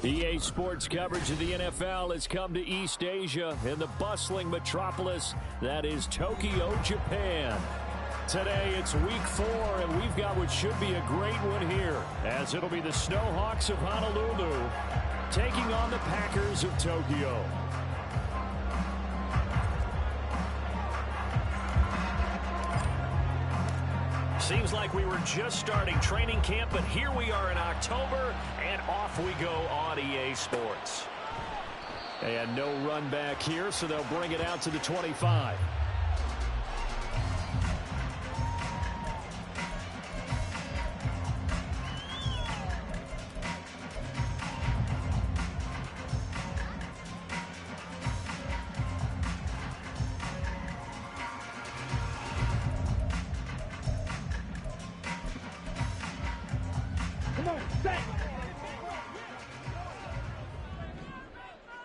EA Sports coverage of the NFL has come to East Asia in the bustling metropolis that is Tokyo, Japan. Today it's week 4, and we've got what should be a great one here, as it'll be the Snowhawks of Honolulu taking on the Packers of Tokyo. Seems like we were just starting training camp, but here we are in October, and off we go on EA Sports. And no run back here, so they'll bring it out to the 25.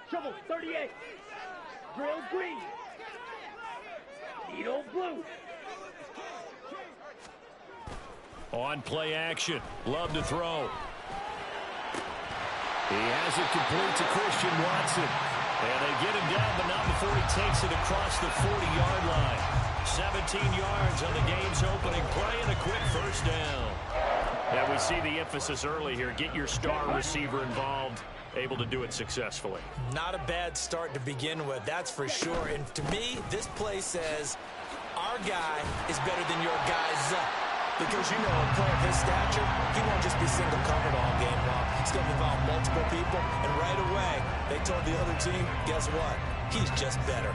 Shovel 38. Drill green. Needle blue. On play action. Love to throw. He has it complete to Christian Watson. And they get him down, but not before he takes it across the 40-yard line. 17 yards on the game's opening play and a quick first down. And we see the emphasis early here. Get your star receiver involved. Able to do it successfully. Not a bad start to begin with, that's for sure. And to me, this play says our guy is better than your guy's. Because, you know, a player of his stature, he won't just be single covered all game long. He's going to involve multiple people. And right away, they told the other team, guess what? He's just better.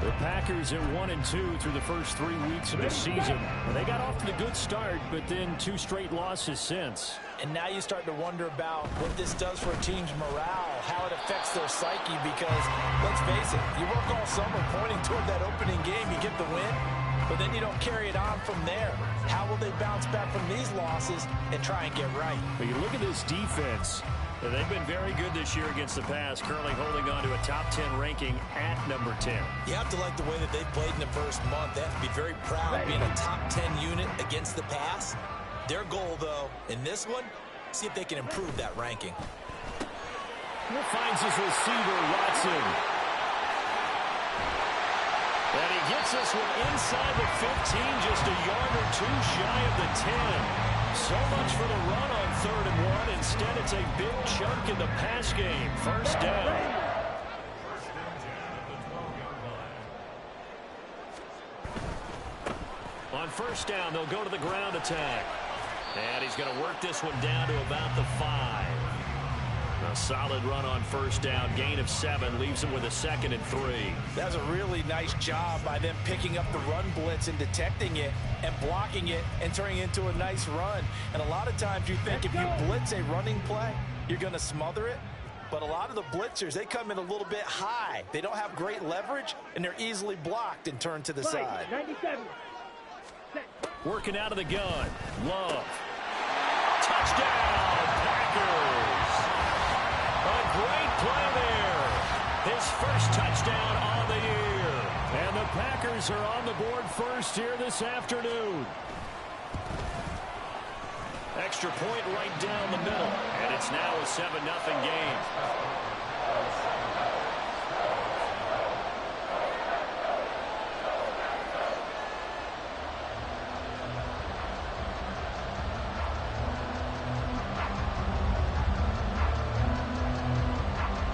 The Packers are 1-2 through the first 3 weeks of the season. They got off to the good start, but then 2 straight losses since. And now you start to wonder about what this does for a team's morale, how it affects their psyche, because, let's face it, you work all summer pointing toward that opening game, you get the win, but then you don't carry it on from there. How will they bounce back from these losses and try and get right? But you look at this defense. They've been very good this year against the pass, currently holding on to a top 10 ranking at number 10. You have to like the way that they've played in the first month. They have to be very proud of being a top 10 unit against the pass. Their goal, though, in this one, see if they can improve that ranking. Finds his receiver, Watson. And he gets this one inside the 15, just a yard or 2 shy of the 10. So much for the run on 3rd and 1. Instead, it's a big chunk in the pass game. First down. On first down, they'll go to the ground attack. And he's going to work this one down to about the 5. A solid run on first down. Gain of 7 leaves him with a 2nd and 3. That's a really nice job by them picking up the run blitz and detecting it and blocking it and turning it into a nice run. And a lot of times you think if you blitz a running play, you're going to smother it. But a lot of the blitzers, they come in a little bit high. They don't have great leverage, and they're easily blocked and turned to the side. 97. Working out of the gun. Love. Touchdown, Packers. A great play there. His first touchdown on the year. And the Packers are on the board first here this afternoon. Extra point right down the middle. And it's now a 7-0 game.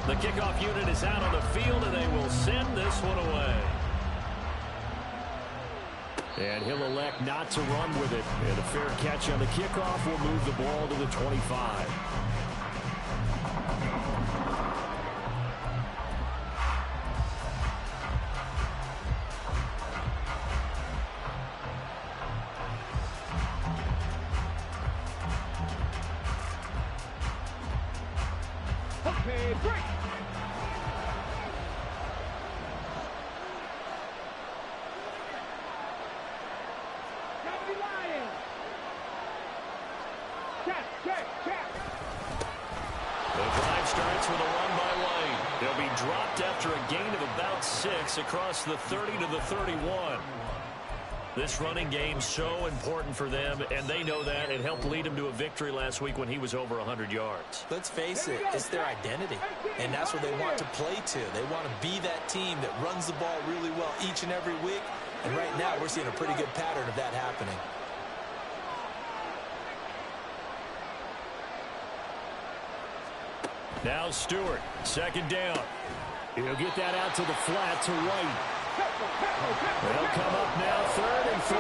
The kickoff unit is out on the field, and they will send this one away. And he'll elect not to run with it. And a fair catch on the kickoff will move the ball to the 25. Okay, break. The drive starts with a run by White. They'll be dropped after a gain of about 6 across the 30 to the 31. This running game's so important for them, and they know that. It helped lead them to a victory last week when he was over 100 yards. Let's face it, it's their identity, and that's what they want to play to. They want to be that team that runs the ball really well each and every week, and right now we're seeing a pretty good pattern of that happening. Now Stewart, second down. He'll get that out to the flat to White. They'll come up now, 3rd and 3.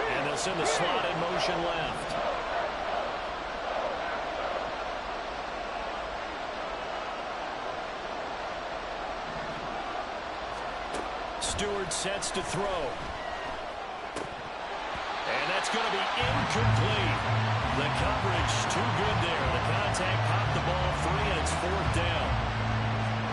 And they'll send the slot in motion left. Stewart sets to throw. And that's going to be incomplete. The coverage too good there. The contact popped the ball free, and it's 4th down.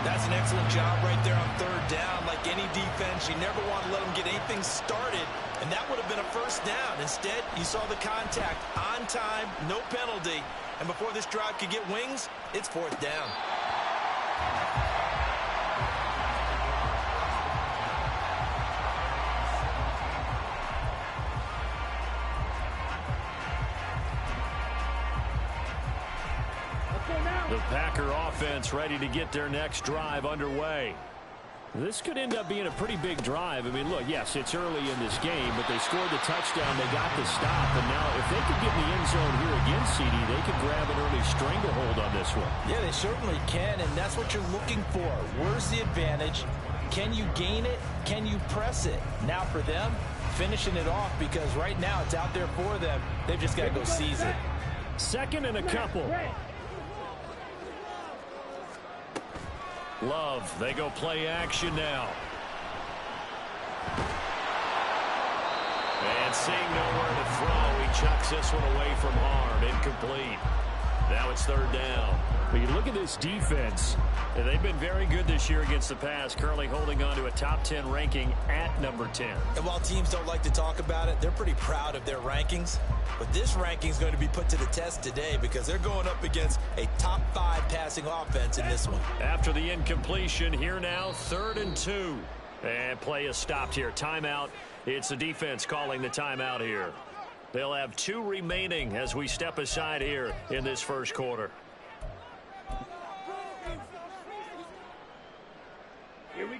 That's an excellent job right there on 3rd down. Like any defense, you never want to let them get anything started, and that would have been a 1st down. Instead, you saw the contact on time, no penalty, and before this drive could get wings, it's 4th down. The Packer offense ready to get their next drive underway. This could end up being a pretty big drive. I mean, look, yes, it's early in this game, but they scored the touchdown. They got the stop, and now if they could get in the end zone here again, CD, they could grab an early stranglehold on this one. Yeah, they certainly can, and that's what you're looking for. Where's the advantage? Can you gain it? Can you press it? Now for them, finishing it off, because right now it's out there for them. They've just got to go seize it. 2nd and a couple. Love, they go play action now. And seeing nowhere to throw, he chucks this one away from harm. Incomplete. Now it's 3rd down. But you look at this defense, and they've been very good this year against the pass, currently holding on to a top 10 ranking at number 10. And while teams don't like to talk about it, they're pretty proud of their rankings. But this ranking is going to be put to the test today because they're going up against a top 5 passing offense in this one. After the incompletion, here now, 3rd and 2. And play is stopped here. Timeout. It's the defense calling the timeout here. They'll have 2 remaining as we step aside here in this first quarter.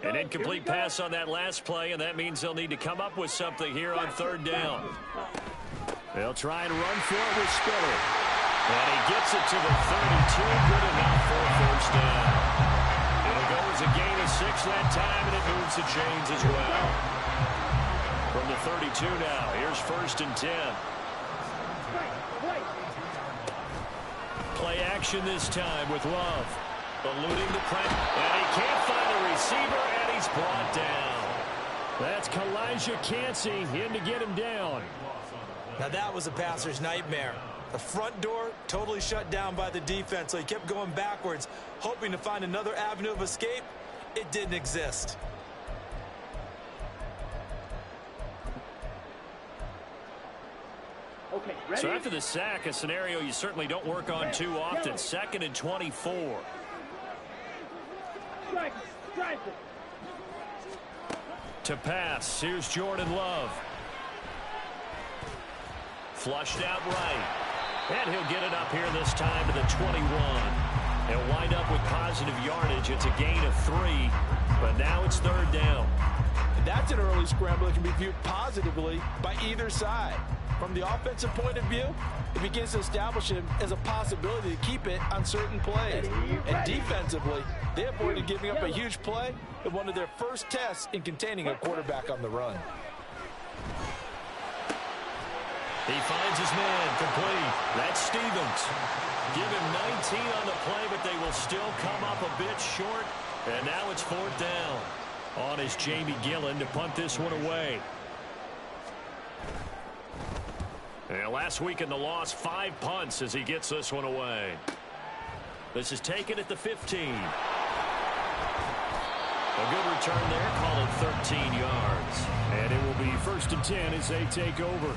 An incomplete pass on that last play, and that means they'll need to come up with something here on 3rd down. They'll try and run for it with Spiller. And he gets it to the 32. Good enough for a 1st down. It'll go as a gain of 6 that time, and it moves the chains as well. From the 32 now, here's 1st and 10. Play action this time with Love. Eluding the pressure, and he can't find the receiver, and he's brought down. That's Kalijah Cansey in to get him down. Now that was a passer's nightmare. The front door totally shut down by the defense, so he kept going backwards, hoping to find another avenue of escape. It didn't exist. Okay, ready? So after the sack, a scenario you certainly don't work on too often. 2nd and 24. To pass, here's Jordan Love. Flushed out right. And he'll get it up here this time to the 21. He'll wind up with positive yardage. It's a gain of 3, but now it's 3rd down. That's an early scramble that can be viewed positively by either side. From the offensive point of view, it begins to establish him as a possibility to keep it on certain plays. And defensively, they avoided giving up a huge play in one of their first tests in containing a quarterback on the run. He finds his man complete. That's Stevens. Give him 19 on the play, but they will still come up a bit short. And now it's 4th down. On is Jamie Gillen to punt this one away. And last week in the loss, 5 punts as he gets this one away. This is taken at the 15. A good return there, call it 13 yards. And it will be 1st and 10 as they take over.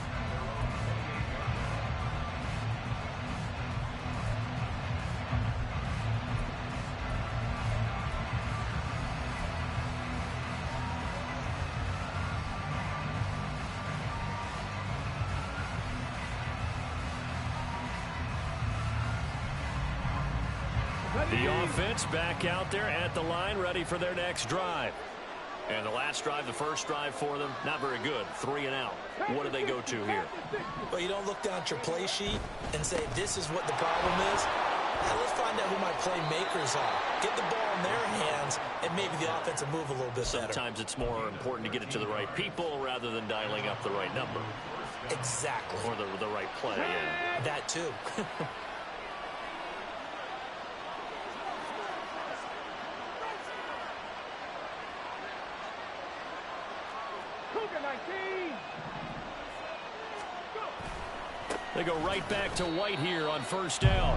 The offense back out there at the line, ready for their next drive. And the last drive, the first drive for them, not very good. 3 and out. What do they go to here? Well, you don't look down at your play sheet and say, this is what the problem is. Let's find out who my playmakers are. Get the ball in their hands, and maybe the offense will move a little bit better. Sometimes it's more important to get it to the right people rather than dialing up the right number. Exactly. Or the right play. Yeah. That too. They go right back to White here on first down.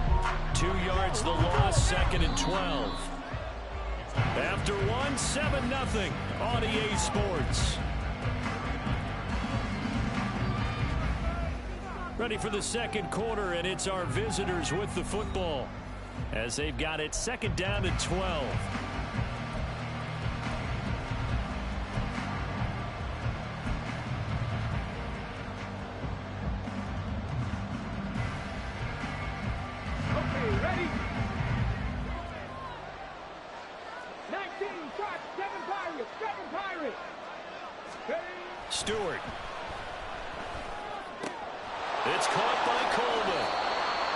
2 yards the loss, 2nd and 12. After 1, 7-0 on EA Sports. Ready for the second quarter, and it's our visitors with the football as they've got it 2nd down and 12. Stewart. It's caught by Coleman.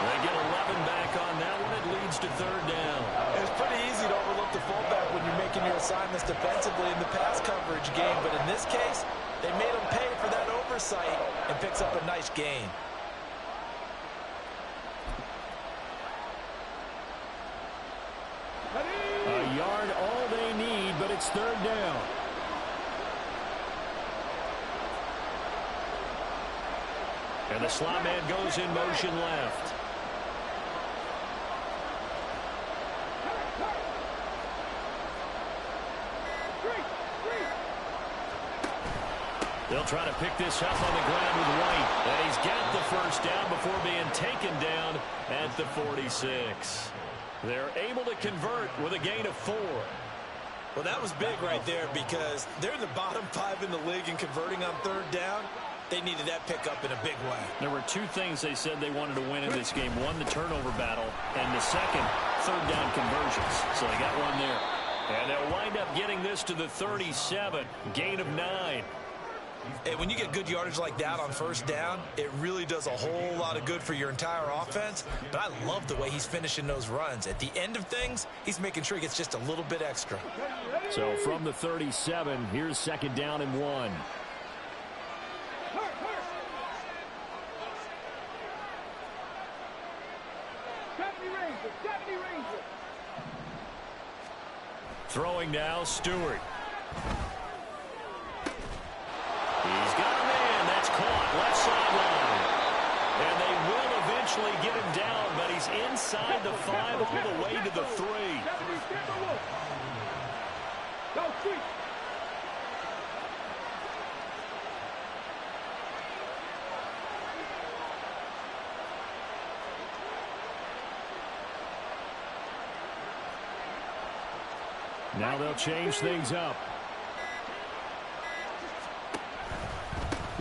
They get 11 back on that one. It leads to 3rd down. It's pretty easy to overlook the fullback when you're making your assignments defensively in the pass coverage game. But in this case, they made him pay for that oversight and picks up a nice gain. A yard all they need, but it's 3rd down. And the slot man goes in motion left. They'll try to pick this up on the ground with White. And he's got the first down before being taken down at the 46. They're able to convert with a gain of 4. Well, that was big right there because they're in the bottom 5 in the league in converting on 3rd down. They needed that pickup in a big way. There were 2 things they said they wanted to win in this game. One, the turnover battle, and the second, 3rd down conversions. So they got one there. And they'll wind up getting this to the 37, gain of 9. Hey, when you get good yardage like that on 1st down, it really does a whole lot of good for your entire offense. But I love the way he's finishing those runs. At the end of things, he's making sure he gets just a little bit extra. So from the 37, here's 2nd down and 1. Throwing now, Stewart. He's got a man. That's caught. Left sideline. And they will eventually get him down, but he's inside the 5 all the way to the 3. Now they'll change things up.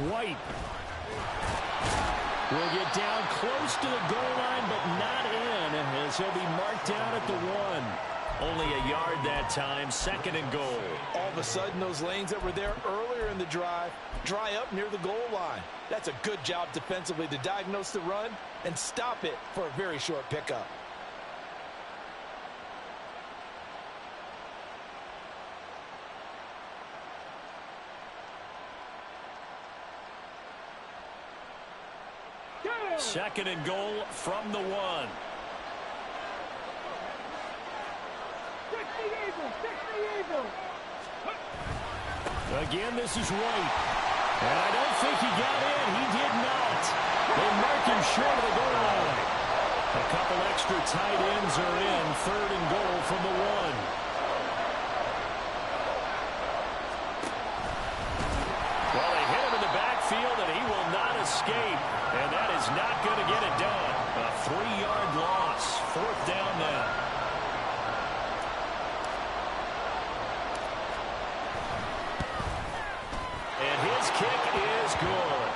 White will get down close to the goal line, but not in, as he'll be marked down at the 1. Only a yard that time, 2nd and goal. All of a sudden, those lanes that were there earlier in the drive dry up near the goal line. That's a good job defensively to diagnose the run and stop it for a very short pickup. Second and goal from the 1. Again, this is White. And I don't think he got in. He did not. They mark him short of the goal line. A couple extra tight ends are in. 3rd and goal from the 1. Well, they hit him in the backfield, and he will not escape. And that is not going to get it done. A 3-yard loss. 4th down now. And his kick is good.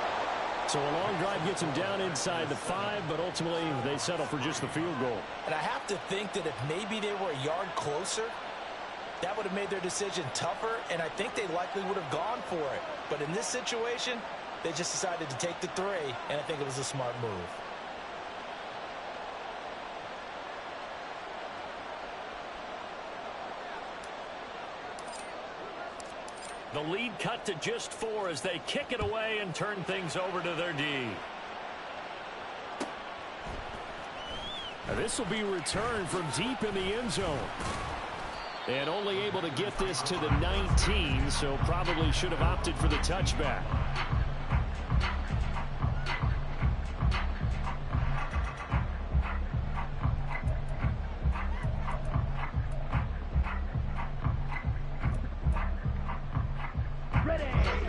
So a long drive gets them down inside the 5, but ultimately they settle for just the field goal. And I have to think that if maybe they were a yard closer, that would have made their decision tougher, and I think they likely would have gone for it. But in this situation, they just decided to take the 3, and I think it was a smart move. The lead cut to just 4 as they kick it away and turn things over to their D. This will be returned from deep in the end zone. And only able to get this to the 19, so probably should have opted for the touchback.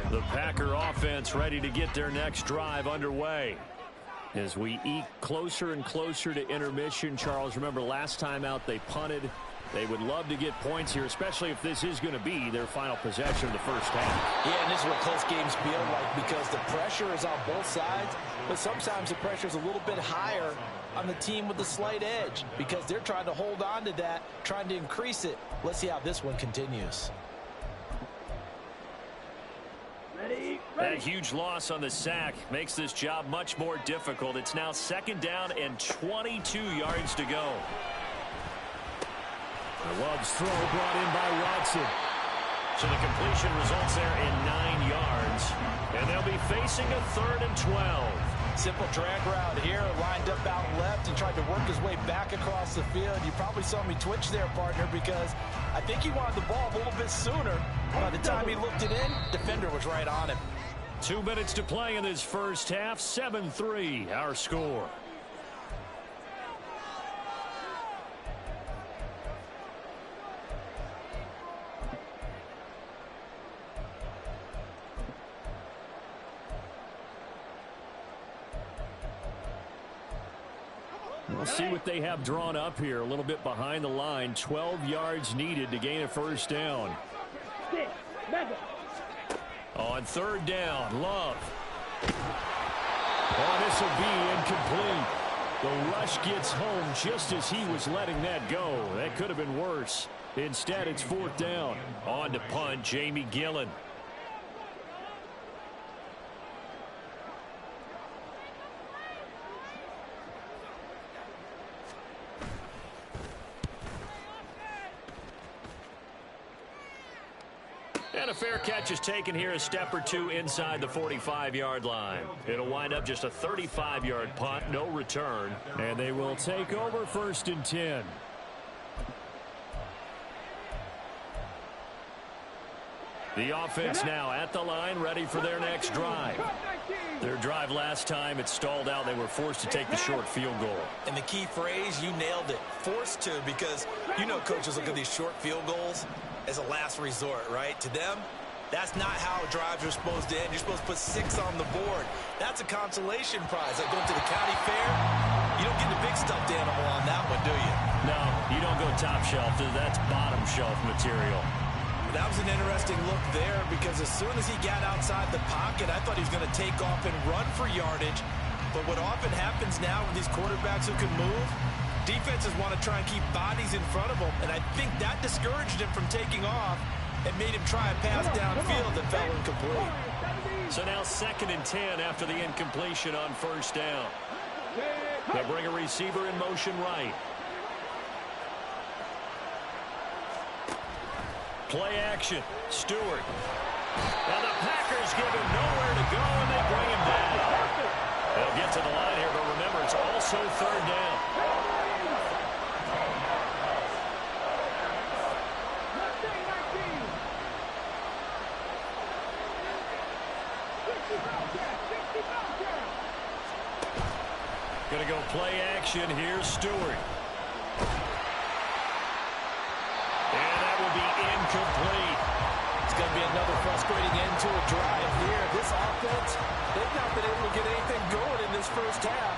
The Packer offense ready to get their next drive underway. As we eke closer and closer to intermission, Charles, remember last time out they punted. They would love to get points here, especially if this is going to be their final possession of the first half. Yeah, and this is what close games feel like because the pressure is on both sides, but sometimes the pressure is a little bit higher on the team with the slight edge because they're trying to hold on to that, trying to increase it. Let's see how this one continues. That huge loss on the sack makes this job much more difficult. It's now 2nd down and 22 yards to go. The Love's throw brought in by Watson. So the completion results there in 9 yards. And they'll be facing a 3rd and 12. Simple drag route here, lined up out left and tried to work his way back across the field. You probably saw me twitch there, partner, because I think he wanted the ball a little bit sooner. By the time he looked it in, defender was right on him. 2 minutes to play in this first half. 7-3 our score. We'll see what they have drawn up here. A little bit behind the line. 12 yards needed to gain a first down. On 3rd down, Love. Oh, this will be incomplete. The rush gets home just as he was letting that go. That could have been worse. Instead, it's 4th down. On to punt, Jamie Gillen. And a fair catch is taken here, a step or 2 inside the 45-yard line. It'll wind up just a 35-yard punt, no return. And they will take over 1st and 10. The offense now at the line, ready for their next drive. Their drive last time, it stalled out. They were forced to take the short field goal. And the key phrase, you nailed it, forced to, because you know coaches look at these short field goals as a last resort, right? To them, that's not how drives are supposed to end. You're supposed to put 6 on the board. That's a consolation prize. Like going to the county fair, you don't get the big stuffed animal on that one, do you? No, you don't go top shelf. That's bottom shelf material. That was an interesting look there because as soon as he got outside the pocket, I thought he was going to take off and run for yardage. But what often happens now with these quarterbacks who can move, defenses want to try and keep bodies in front of him, and I think that discouraged him from taking off and made him try a pass downfield that fell incomplete. So now 2nd and 10 after the incompletion on 1st down. They bring a receiver in motion right. Play action, Stewart. And the Packers give him nowhere to go, and they bring him down. They'll get to the line here, but remember, it's also 3rd down. Going to go play action. Here's Stewart. Incomplete. It's going to be another frustrating end to a drive here. This offense, they've not been able to get anything going in this first half.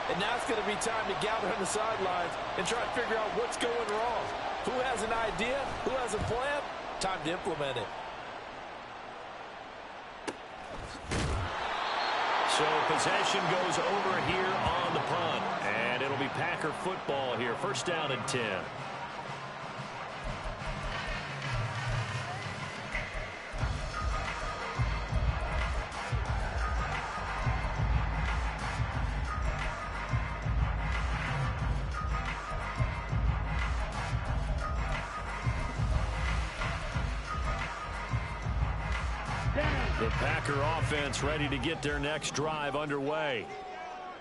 And now it's going to be time to gather on the sidelines and try to figure out what's going wrong. Who has an idea? Who has a plan? Time to implement it. So possession goes over here on the punt. And it'll be Packer football here. First down and 10. The Packer offense ready to get their next drive underway.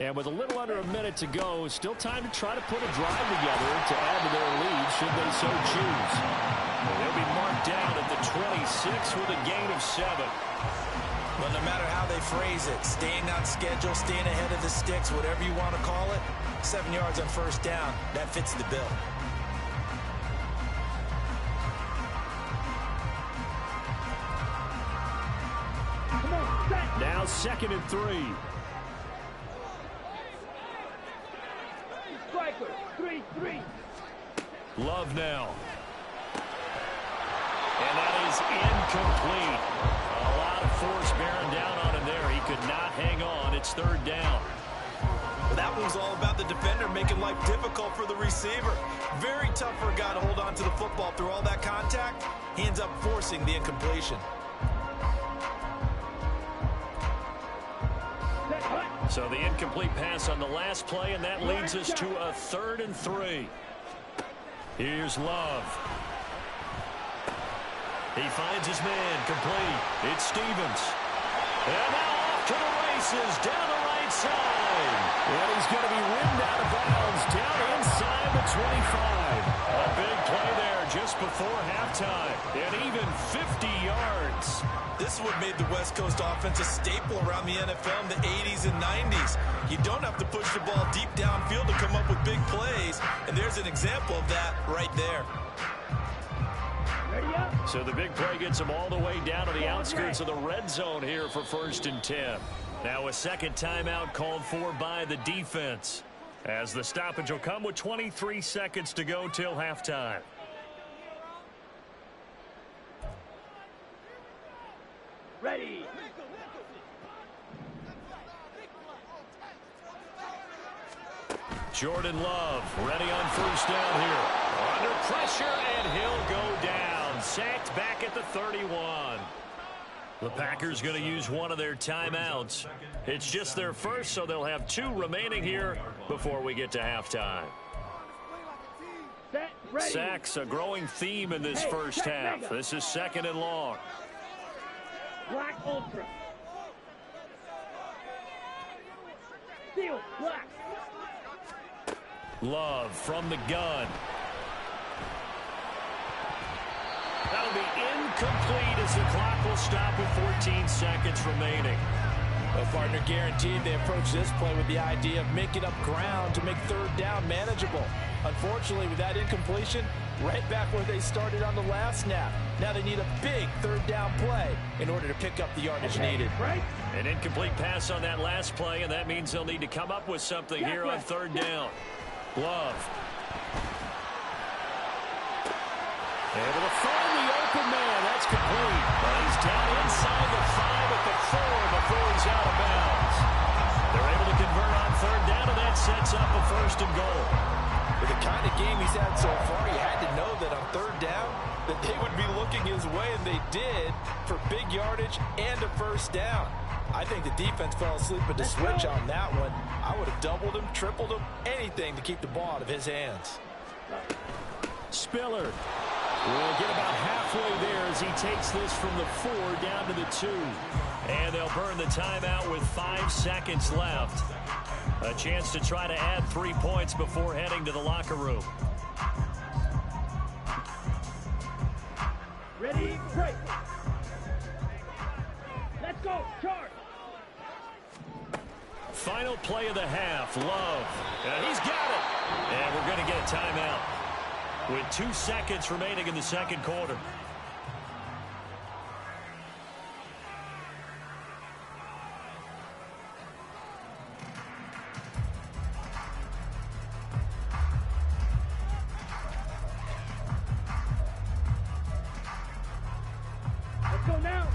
And with a little under a minute to go, still time to try to put a drive together to add to their lead should they so choose. And they'll be marked down at the 26 with a gain of 7. Well, no matter how they phrase it, staying on schedule, staying ahead of the sticks, whatever you want to call it, 7 yards on first down, that fits the bill. Now 2nd and 3. Striker, 3-3. Love now. And that is incomplete. A lot of force bearing down on him there. He could not hang on. It's 3rd down. Well, that was all about the defender making life difficult for the receiver. Very tough for a guy to hold on to the football through all that contact. He ends up forcing the incompletion. So the incomplete pass on the last play, and that leads us to a 3rd and 3. Here's Love. He finds his man, complete. It's Stevens. And now off to the races, down the right side. And he's going to be rimmed out of bounds, down inside the 25. A big play there just before halftime, and even 50 yards. This is what made the West Coast offense a staple around the NFL in the 80s and 90s. You don't have to push the ball deep downfield to come up with big plays, and there's an example of that right there. Ready up. So the big play gets them all the way down to the outskirts of the red zone here for 1st and 10. Now a second timeout called for by the defense, as the stoppage will come with 23 seconds to go till halftime. Ready. Jordan Love ready on 1st down here. Under pressure, and he'll go down. Sacked back at the 31. The Packers going to use one of their timeouts. It's just their first, so they'll have 2 remaining here before we get to halftime. Set, ready. Sacks, a growing theme in this first half. This is 2nd and long. Black Ultra. Steel, black. Love from the gun. That'll be incomplete as the clock will stop with 14 seconds remaining. Well, partner, guaranteed they approach this play with the idea of making up ground to make 3rd down manageable. Unfortunately, with that incompletion, right back where they started on the last snap. Now they need a big 3rd down play in order to pick up the yardage needed. Right. An incomplete pass on that last play, and that means they'll need to come up with something here on 3rd down. Love. Able to find the open man. That's complete. But he's down inside the 5 at the 4 before he's out of bounds. They're able to convert on 3rd down, and that sets up a 1st and goal. With the kind of game he's had so far, you had to know that on 3rd down that they would be looking his way, and they did, for big yardage and a 1st down. I think the defense fell asleep at the switch on that one. I would have doubled him, tripled him, anything to keep the ball out of his hands. Spiller will get about halfway there as he takes this from the 4 down to the 2. And they'll burn the timeout with 5 seconds left. A chance to try to add 3 points before heading to the locker room. Ready, break. Let's go, charge. Final play of the half, Love. And he's got it. And we're going to get a timeout with 2 seconds remaining in the 2nd quarter. Let's go now.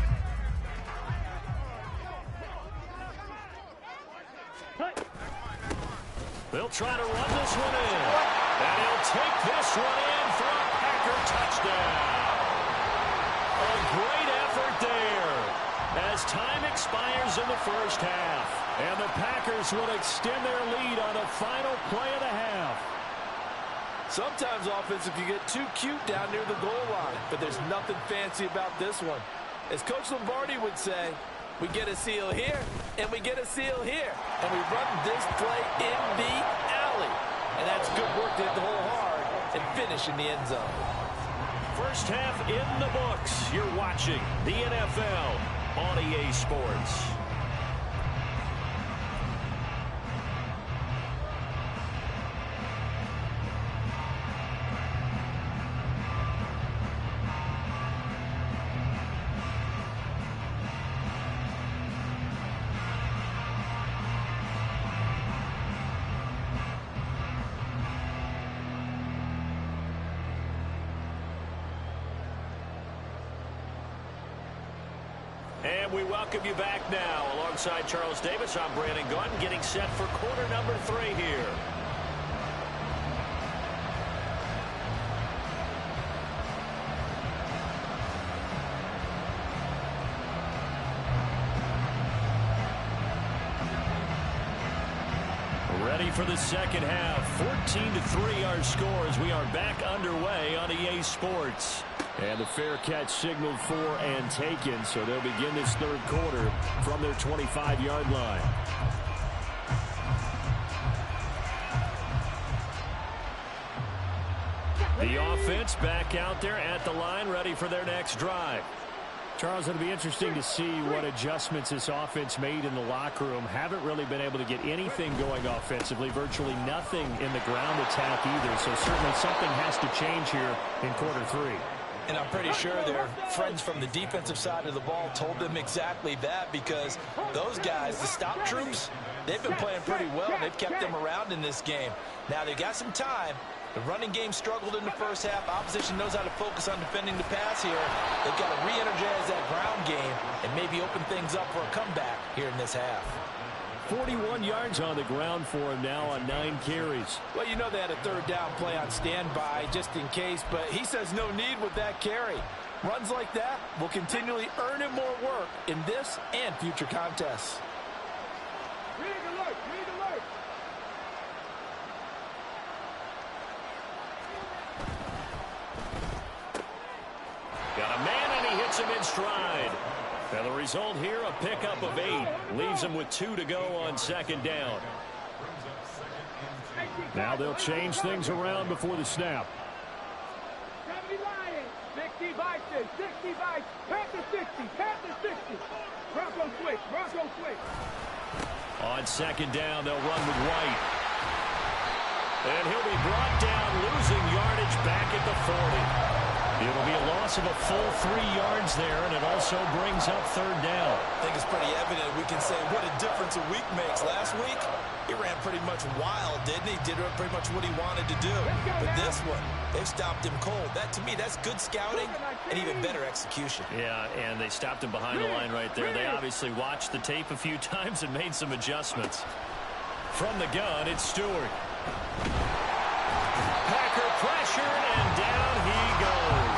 They'll try to run this one in. And he'll take this one in for a Packer touchdown. A great effort there as time expires in the first half. And the Packers will extend their lead on the final play of the half. Sometimes offense, if you get too cute down near the goal line, but there's nothing fancy about this one. As Coach Lombardi would say, we get a seal here, and we get a seal here. And we run this play in the alley. And that's good work to hit the hole hard and finish in the end zone. First half in the books. You're watching the NFL on EA Sports. And we welcome you back now. Alongside Charles Davis, I'm Brandon Gunn, getting set for quarter number 3 here. Ready for the second half. 14-3 our score as we are back underway on EA Sports. And the fair catch signaled for and taken, so they'll begin this third quarter from their 25-yard line. The offense back out there at the line, ready for their next drive. Charles, it'll be interesting to see what adjustments this offense made in the locker room. Haven't really been able to get anything going offensively, virtually nothing in the ground attack either, so certainly something has to change here in quarter 3. And I'm pretty sure their friends from the defensive side of the ball told them exactly that, because those guys, the stop troops, they've been playing pretty well. They've kept them around in this game. Now, they've got some time. The running game struggled in the first half. Opposition knows how to focus on defending the pass here. They've got to re-energize that ground game and maybe open things up for a comeback here in this half. 41 yards on the ground for him now on 9 carries. Well, you know they had a third down play on standby just in case, but he says no need with that carry. Runs like that will continually earn him more work in this and future contests. Rig alert! Rig alert! Got a man, and he hits him in stride. And the result here, a pickup of 8. Leaves him with 2 to go on second down. Now they'll change things around before the snap. 70 Lions! 60 Vikings! 60 Vikings! Panther 60! Panther 60! Bronco switch! Bronco switch! On second down, they'll run with White. And he'll be brought down, losing yardage back at the 40. It'll be a loss of a full 3 yards there, and it also brings up third down. I think it's pretty evident. We can say what a difference a week makes. Last week, he ran pretty much wild, didn't he? Did pretty much what he wanted to do. But this one, they've stopped him cold. That, to me, that's good scouting and even better execution. Yeah, and they stopped him behind the line right there. They obviously watched the tape a few times and made some adjustments. From the gun, it's Stewart. Packer pressured, and down he goes.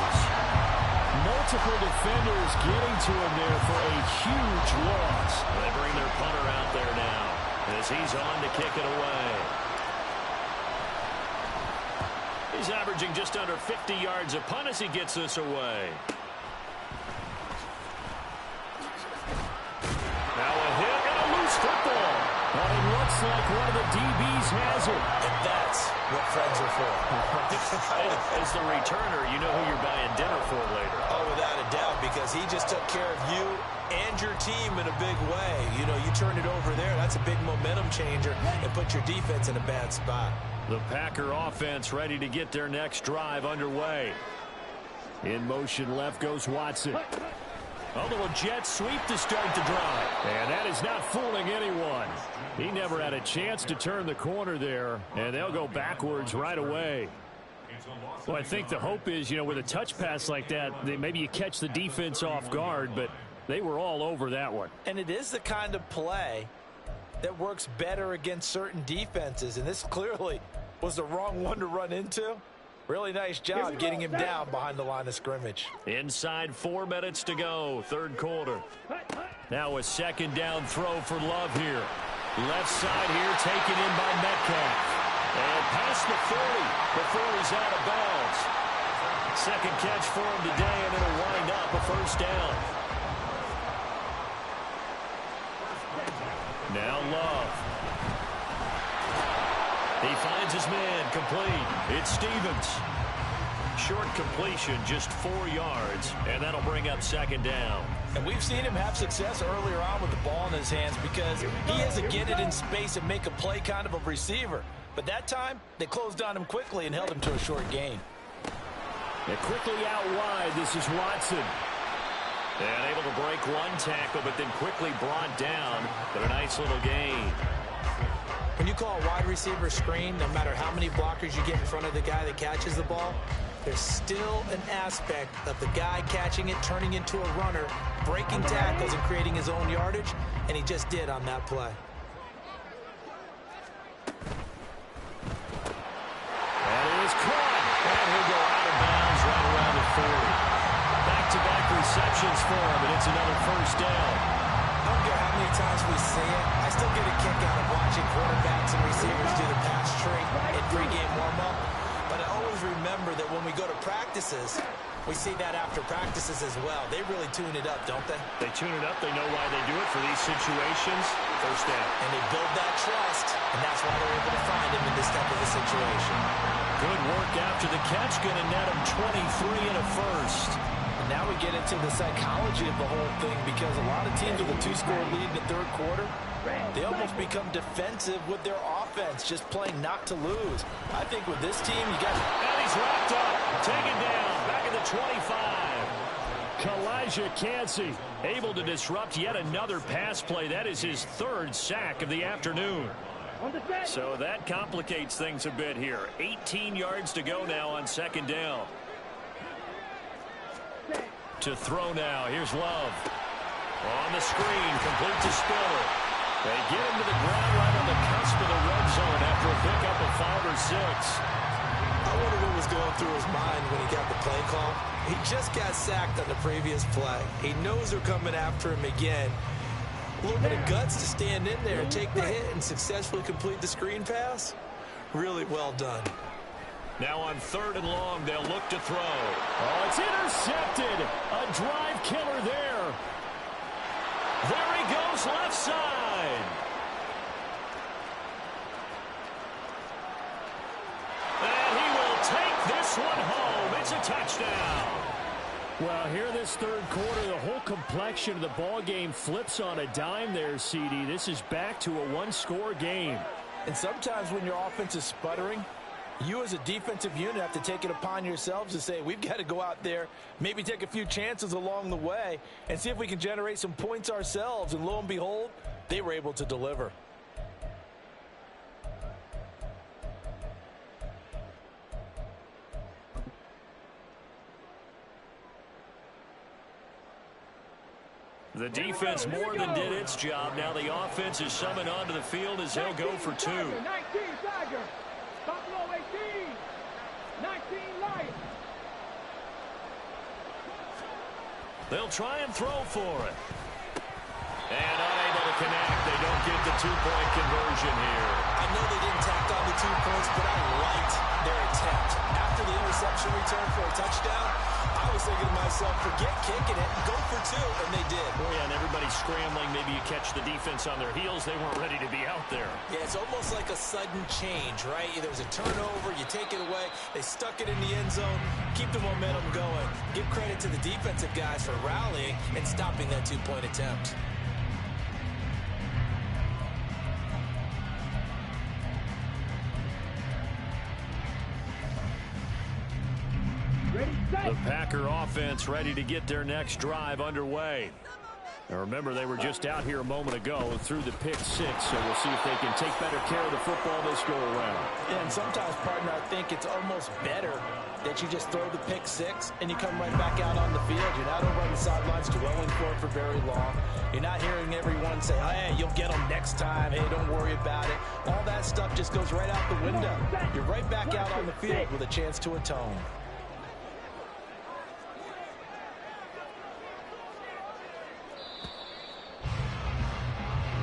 Multiple defenders getting to him there for a huge loss. They bring their punter out there now as he's on to kick it away. He's averaging just under 50 yards a punt as he gets this away. Now a hit and a loose football. But it looks like one of the DBs has it. And that's what friends are for. As the returner, you know who you're buying dinner for later. Oh, without a doubt, because he just took care of you and your team in a big way. You know, you turn it over there, that's a big momentum changer and put your defense in a bad spot. The Packer offense ready to get their next drive underway. In motion left goes Watson. A little jet sweep to start the drive. And that is not fooling anyone. He never had a chance to turn the corner there, and they'll go backwards right away. Well, I think the hope is, you know, with a touch pass like that, maybe you catch the defense off guard, but they were all over that one. And it is the kind of play that works better against certain defenses, and this clearly was the wrong one to run into. Really nice job getting him down behind the line of scrimmage. Inside 4 minutes to go, third quarter. Now a second down throw for Love here. Left side here, taken in by Metcalf. And past the 40 before he's out of bounds. Second catch for him today, and it'll wind up a first down. Now Love. He finds his man, complete. It's Stevens. Short completion, just 4 yards, and that'll bring up second down. And we've seen him have success earlier on with the ball in his hands because he has to get it in space and make a play kind of a receiver. But that time, they closed on him quickly and held him to a short gain. And quickly out wide, this is Watson. And able to break one tackle, but then quickly brought down, but a nice little gain. When you call a wide receiver screen, no matter how many blockers you get in front of the guy that catches the ball, there's still an aspect of the guy catching it, turning into a runner, breaking tackles and creating his own yardage, and he just did on that play. That is caught, and he'll go out of bounds right around the 40. Back-to-back receptions for him, and it's another first down. I don't care how many times we see it, I still get a kick out of watching quarterbacks and receivers do the pass tree in pregame warm-up. But I always remember that when we go to practices, we see that after practices as well. They really tune it up, don't they? They tune it up. They know why they do it for these situations. First down. And they build that trust, and that's why they're able to find him in this type of a situation. Good work after the catch. Going to net him 23 and a first. And now we get into the psychology of the whole thing because a lot of teams with a 2-score lead in the third quarter, they almost become defensive with their offense, just playing not to lose. I think with this team, you got... And he's wrapped up, taken down, back at the 25. Kalijah Cansey able to disrupt yet another pass play. That is his third sack of the afternoon. So that complicates things a bit here. 18 yards to go now on second down. To throw now, here's Love. On the screen, complete to Spiller. They get him to the ground right on the cusp of the red zone after a pickup of 5 or 6. I wonder what was going through his mind when he got the play call. He just got sacked on the previous play. He knows they're coming after him again. A little bit of guts to stand in there and take the hit and successfully complete the screen pass. Really well done. Now on third and long, they'll look to throw. Oh, it's intercepted. A drive killer there. There he goes, left side. And he will take this one home. It's a touchdown. Well, here this third quarter, the whole complexion of the ball game flips on a dime there, CD. This is back to a one-score game. And sometimes when your offense is sputtering, you as a defensive unit have to take it upon yourselves to say, we've got to go out there, maybe take a few chances along the way, and see if we can generate some points ourselves. And lo and behold, they were able to deliver. The defense more than did its job. Now the offense is summoned onto the field as they'll go for 2. 19 Tiger. Buffalo 18. 19 Lions. They'll try and throw for it. And unable to connect. They don't get the 2-point conversion here. I know they didn't tack on the 2 points, but I liked their attempt. After the interception return for a touchdown, I was thinking to myself, forget kicking it, go for 2, and they did. Oh, yeah, and everybody's scrambling. Maybe you catch the defense on their heels. They weren't ready to be out there. Yeah, it's almost like a sudden change, right? There's a turnover, you take it away, they stuck it in the end zone, keep the momentum going. Give credit to the defensive guys for rallying and stopping that 2-point attempt. The Packer offense ready to get their next drive underway. Now remember, they were just out here a moment ago through the pick six, so we'll see if they can take better care of the football this go around. Yeah, and sometimes, partner, I think it's almost better that you just throw the pick six and you come right back out on the field. You're not over on the sidelines dwelling for it for very long. You're not hearing everyone say, oh, hey, you'll get them next time. Hey, don't worry about it. All that stuff just goes right out the window. You're right back out on the field with a chance to atone.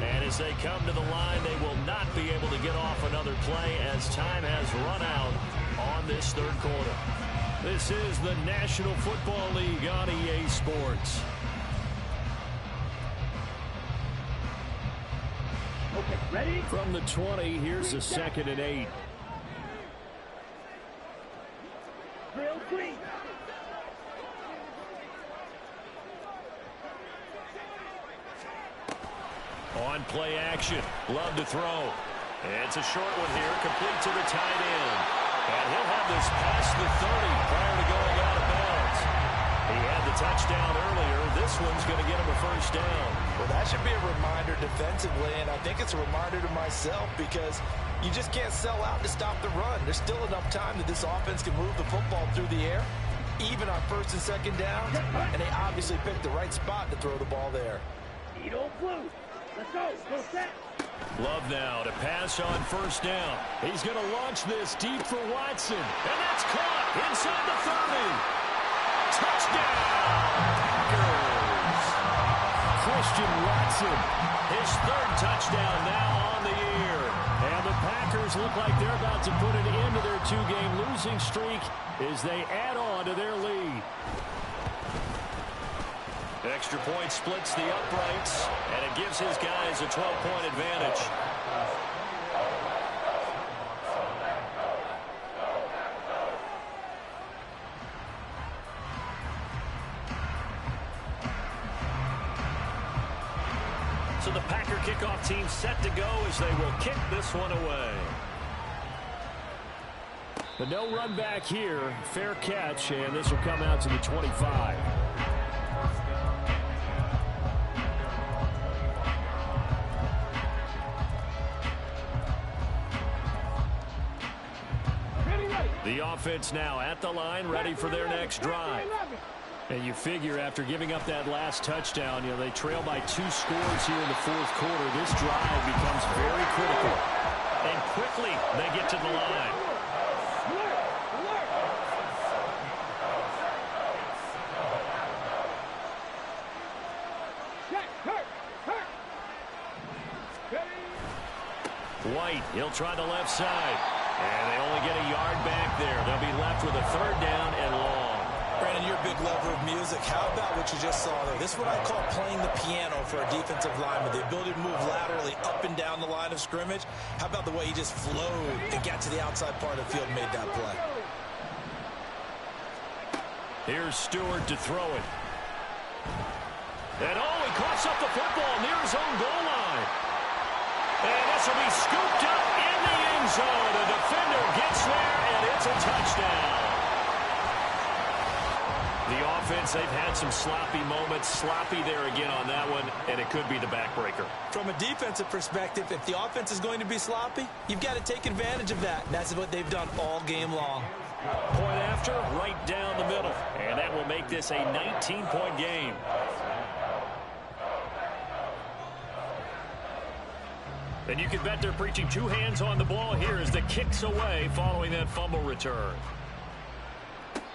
And as they come to the line, they will not be able to get off another play as time has run out on this third quarter. This is the National Football League on EA Sports. Okay, ready? From the 20, here's a 2nd and 8. Drill clean. On play action, love to throw. It's a short one here, complete to the tight end. And he'll have this past the 30 prior to going out of bounds. He had the touchdown earlier. This one's going to get him a first down. Well, that should be a reminder defensively, and I think it's a reminder to myself because you just can't sell out to stop the run. There's still enough time that this offense can move the football through the air, even on 1st and 2nd downs, and they obviously picked the right spot to throw the ball there. Edo blue. Let's go. Go set. Love now to pass on 1st down. He's going to launch this deep for Watson. And that's caught inside the 30. Touchdown! Packers! Christian Watson, his 3rd touchdown now on the year. And the Packers look like they're about to put an end to their 2-game losing streak as they add on to their lead. Extra point splits the uprights, and it gives his guys a 12-point advantage. So the Packer kickoff team set to go as they will kick this one away. But no run back here. Fair catch, and this will come out to the 25. The offense now at the line, ready for their next drive. And you figure after giving up that last touchdown, they trail by 2 scores here in the 4th quarter. This drive becomes very critical. And quickly they get to the line. White, he'll try the left side. And they only get a yard back there. They'll be left with a 3rd down and long. Brandon, you're a big lover of music. How about what you just saw there? This is what I call playing the piano for a defensive lineman. The ability to move laterally up and down the line of scrimmage. How about the way he just flowed and got to the outside part of the field and made that play? Here's Stewart to throw it. And he coughs up the football near his own goal line. And this will be scooped up in the end zone. The defender gets there, and it's a touchdown. The offense, they've had some sloppy moments. Sloppy there again on that one, and it could be the backbreaker. From a defensive perspective, if the offense is going to be sloppy, you've got to take advantage of that. And that's what they've done all game long. Point after, right down the middle. And that will make this a 19-point game. And you can bet they're preaching 2 hands on the ball here as the kick's away following that fumble return.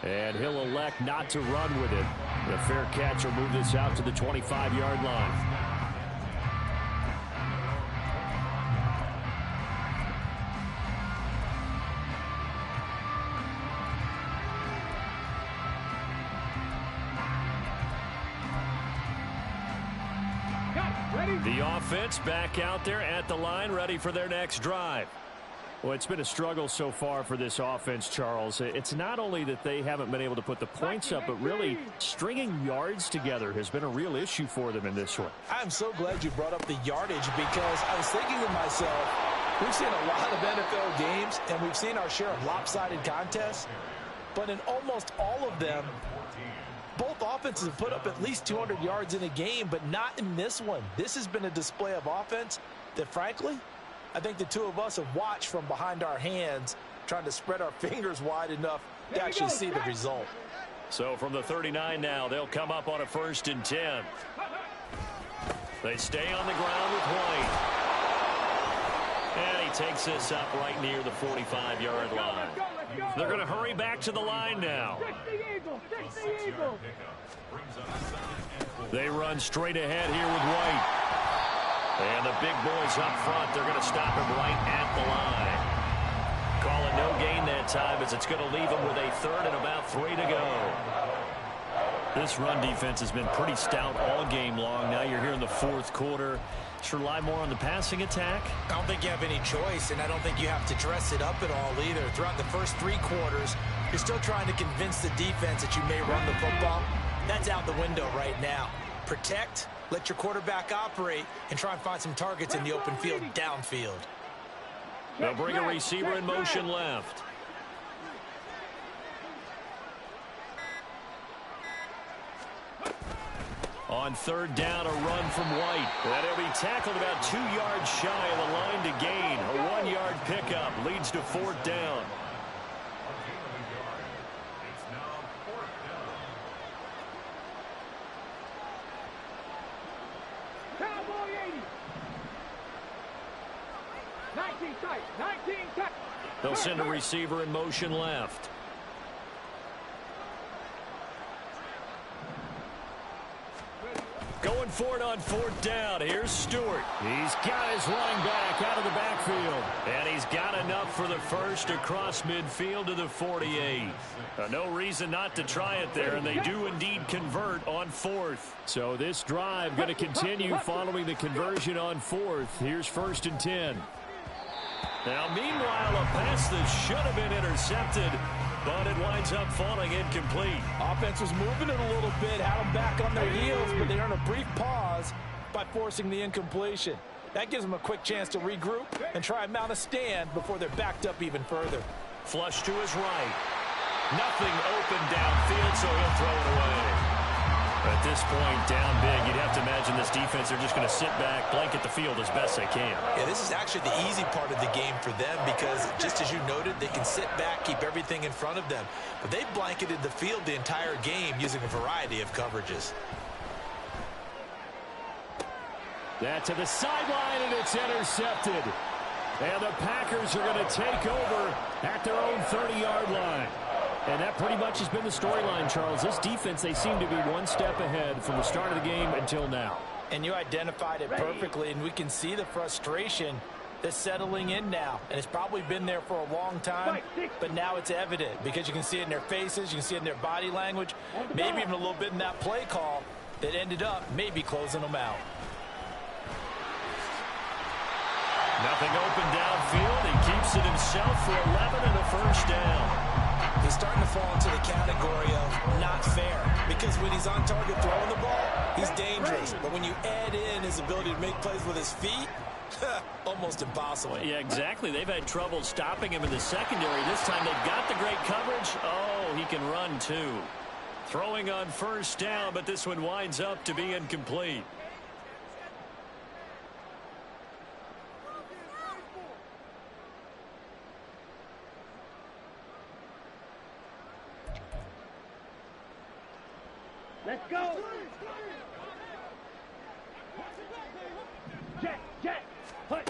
And he'll elect not to run with it. The fair catch will move this out to the 25-yard line. The offense back out there at the line, ready for their next drive. Well, it's been a struggle so far for this offense, Charles. It's not only that they haven't been able to put the points up, but really stringing yards together has been a real issue for them in this one. I'm so glad you brought up the yardage because I was thinking to myself, we've seen a lot of NFL games, and we've seen our share of lopsided contests, but in almost all of them, Both offenses have put up at least 200 yards in a game, but not in this one. This has been a display of offense that, frankly, I think the two of us have watched from behind our hands, trying to spread our fingers wide enough to actually see the result. So from the 39 now, they'll come up on a 1st and 10. They stay on the ground with White. And he takes this up right near the 45-yard line. They're going to hurry back to the line now. They run straight ahead here with White. And the big boys up front, they're going to stop him right at the line. Call it no gain that time, as it's going to leave him with a 3rd and about 3 to go. This run defense has been pretty stout all game long. Now you're here in the 4th quarter. Should rely more on the passing attack. I don't think you have any choice, and I don't think you have to dress it up at all either. Throughout the first 3 quarters, you're still trying to convince the defense that you may run the football. That's out the window right now. Protect, let your quarterback operate, and try and find some targets in the open field downfield. They'll bring a receiver in motion left. On 3rd down, a run from White. And he'll be tackled about 2 yards shy of the line to gain. A 1-yard pickup leads to 4th down. Cowboy 80. 19 tight. 19 tight. They'll send a receiver in motion left. Going for it on 4th down. Here's Stewart. He's got his running back out of the backfield. And he's got enough for the 1st across midfield to the 48. No reason not to try it there, and they do indeed convert on 4th. So this drive going to continue following the conversion on 4th. Here's 1st and 10. Now, meanwhile, a pass that should have been intercepted, but it winds up falling incomplete. Offense was moving it a little bit, had them back on their heels, but they earned a brief pause by forcing the incompletion. That gives them a quick chance to regroup and try and mount a stand before they're backed up even further. Flush to his right. Nothing open downfield, so he'll throw it away. At this point, down big, you'd have to imagine this defense, they're just going to sit back, blanket the field as best they can. Yeah, this is actually the easy part of the game for them because, just as you noted, they can sit back, keep everything in front of them. But they've blanketed the field the entire game using a variety of coverages. That to the sideline, and it's intercepted. And the Packers are going to take over at their own 30-yard line. And that pretty much has been the storyline, Charles. This defense, they seem to be one step ahead from the start of the game until now. And you identified it perfectly, and we can see the frustration that's settling in now. And it's probably been there for a long time, but now it's evident because you can see it in their faces, you can see it in their body language, maybe even a little bit in that play call that ended up maybe closing them out. Nothing open downfield. He keeps it himself for 11 and a 1st down. He's starting to fall into the category of not fair because when he's on target throwing the ball, he's dangerous. But when you add in his ability to make plays with his feet, almost impossible. Well, yeah, exactly. They've had trouble stopping him in the secondary. This time they've got the great coverage. Oh, he can run too. Throwing on 1st down, but this one winds up to be incomplete. Let's go. Jack. Hut.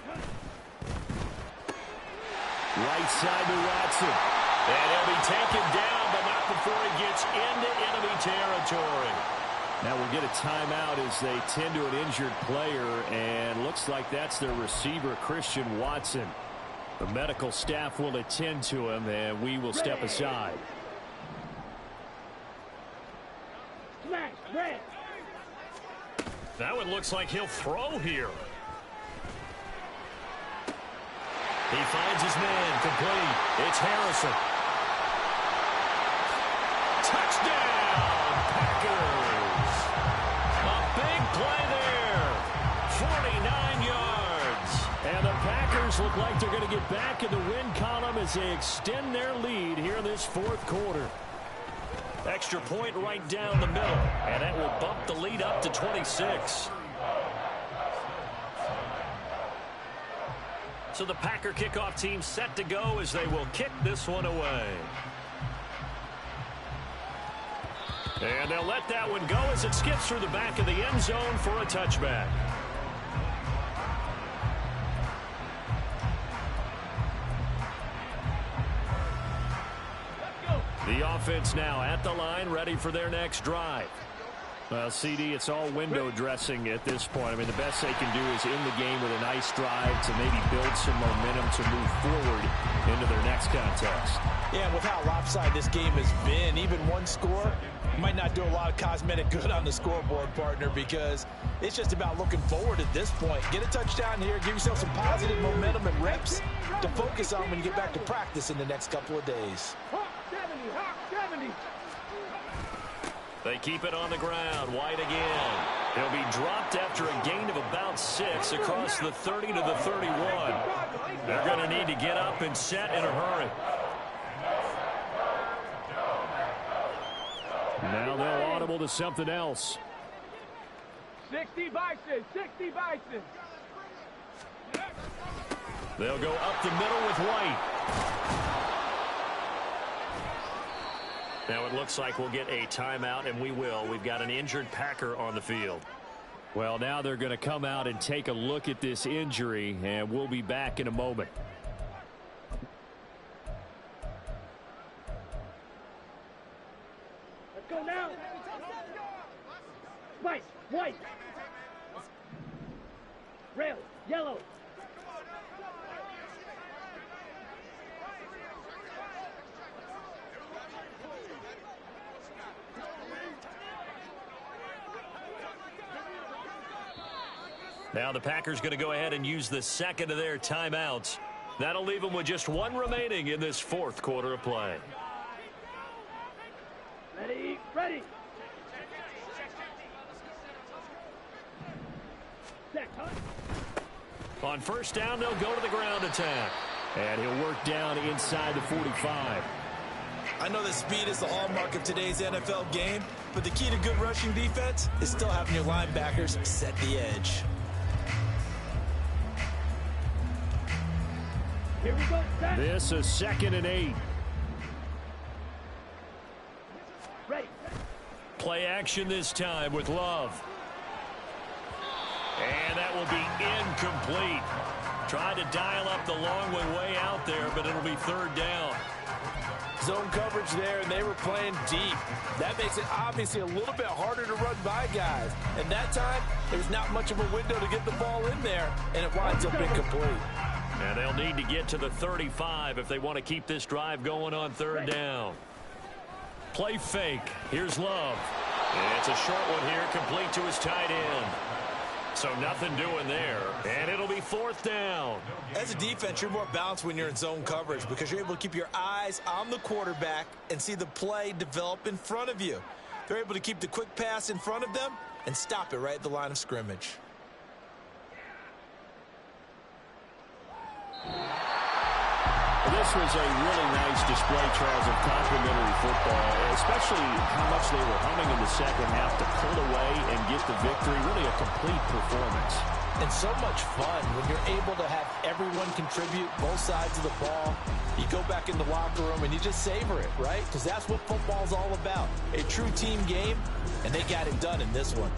Right side to Watson. And he'll be taken down, but not before he gets into enemy territory. Now we'll get a timeout as they tend to an injured player, and looks like that's their receiver, Christian Watson. The medical staff will attend to him, and we will step aside. That one looks like he'll throw here. He finds his man, complete. It's Harrison. Touchdown, Packers. A big play there. 49 yards. And the Packers look like they're going to get back in the win column as they extend their lead here in this 4th quarter. Extra point right down the middle, and that will bump the lead up to 26. So the Packer kickoff team set to go as they will kick this one away. And they'll let that one go as it skips through the back of the end zone for a touchback. The offense now at the line, ready for their next drive. Well, CD, it's all window dressing at this point. I mean, the best they can do is in the game with a nice drive to maybe build some momentum to move forward into their next contest. Yeah, and with how lopsided this game has been, even one score might not do a lot of cosmetic good on the scoreboard, partner, because it's just about looking forward at this point. Get a touchdown here, give yourself some positive momentum and reps to focus on when you get back to practice in the next couple of days. They keep it on the ground. White again. He'll be dropped after a gain of about 6 across the 30 to the 31. They're going to need to get up and set in a hurry. Now they'll audible to something else. 60 Bison, 60 Bison. They'll go up the middle with White. Now it looks like we'll get a timeout, and we will. We've got an injured Packer on the field. Well, now they're going to come out and take a look at this injury, and we'll be back in a moment. Let's go now. White, white. Red, yellow. Now the Packers going to go ahead and use the second of their timeouts. That'll leave them with just one remaining in this fourth quarter of play. Ready, ready. On first down, they'll go to the ground attack. And he'll work down inside the 45. I know that speed is the hallmark of today's NFL game, but the key to good rushing defense is still having your linebackers set the edge. Here we go. This is 2nd and 8. Ready. Play action this time with Love. And that will be incomplete. Tried to dial up the long way out there, but it'll be 3rd down. Zone coverage there, and they were playing deep. That makes it obviously a little bit harder to run by guys. And that time, there's not much of a window to get the ball in there, and it winds up incomplete. And they'll need to get to the 35 if they want to keep this drive going on 3rd down. Play fake. Here's Love. It's a short one here, complete to his tight end. So nothing doing there, and it'll be 4th down. As a defense, you're more balanced when you're in zone coverage because you're able to keep your eyes on the quarterback and see the play develop in front of you. They're able to keep the quick pass in front of them and stop it right at the line of scrimmage. This was a really nice display, Charles, of complementary football, especially how much they were humming in the second half to pull away and get the victory. Really a complete performance. And so much fun when you're able to have everyone contribute, both sides of the ball. You go back in the locker room and you just savor it, right? Because that's what football's all about. A true team game, and they got it done in this one.